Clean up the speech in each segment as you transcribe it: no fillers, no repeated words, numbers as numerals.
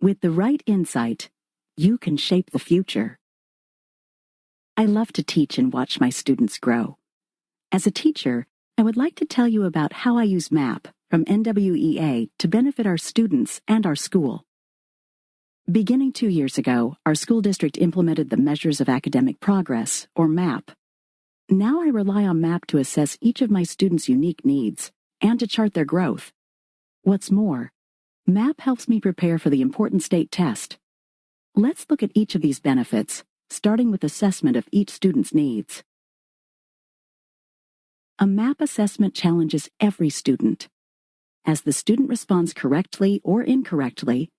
With the right insight, you can shape the future. I love to teach and watch my students grow. As a teacher, I would like to tell you about how I use MAP from NWEA to benefit our students and our school. Beginning 2 years ago, our school district implemented the Measures of Academic Progress, or MAP. Now I rely on MAP to assess each of my students' unique needs and to chart their growth. What's more, MAP helps me prepare for the important state test. Let's look at each of these benefits, starting with assessment of each student's needs. A MAP assessment challenges every student. As the student responds correctly or incorrectly,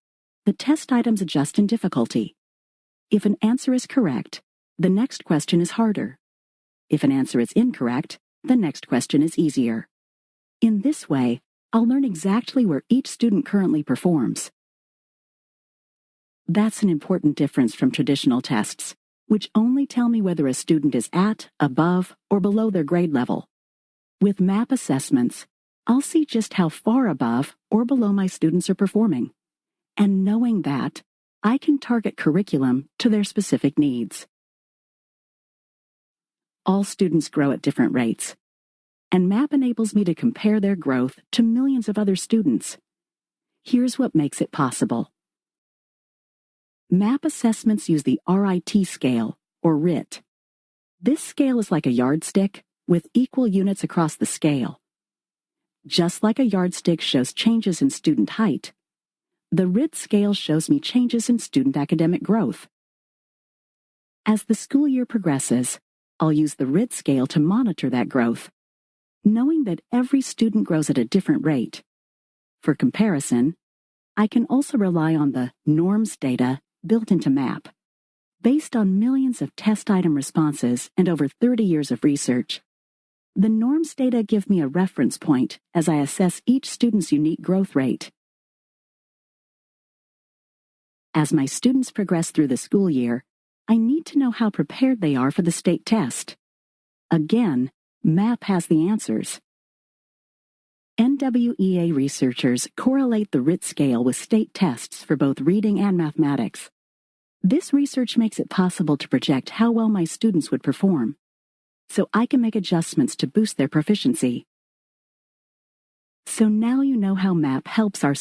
the test items adjust in difficulty. If an answer is correct, the next question is harder. If an answer is incorrect, the next question is easier. In this way, I'll learn exactly where each student currently performs. That's an important difference from traditional tests, which only tell me whether a student is at, above, or below their grade level. With MAP assessments, I'll see just how far above or below my students are performing. And knowing that, I can target curriculum to their specific needs. All students grow at different rates, and MAP enables me to compare their growth to millions of other students. Here's what makes it possible. MAP assessments use the RIT scale, or RIT. This scale is like a yardstick, with equal units across the scale. Just like a yardstick shows changes in student height, the RIT scale shows me changes in student academic growth. As the school year progresses, I'll use the RIT scale to monitor that growth, knowing that every student grows at a different rate. For comparison, I can also rely on the norms data built into MAP. Based on millions of test item responses and over 30 years of research, the norms data give me a reference point as I assess each student's unique growth rate. As my students progress through the school year, I need to know how prepared they are for the state test. Again, MAP has the answers. NWEA researchers correlate the RIT scale with state tests for both reading and mathematics. This research makes it possible to project how well my students would perform, so I can make adjustments to boost their proficiency. So now you know how MAP helps our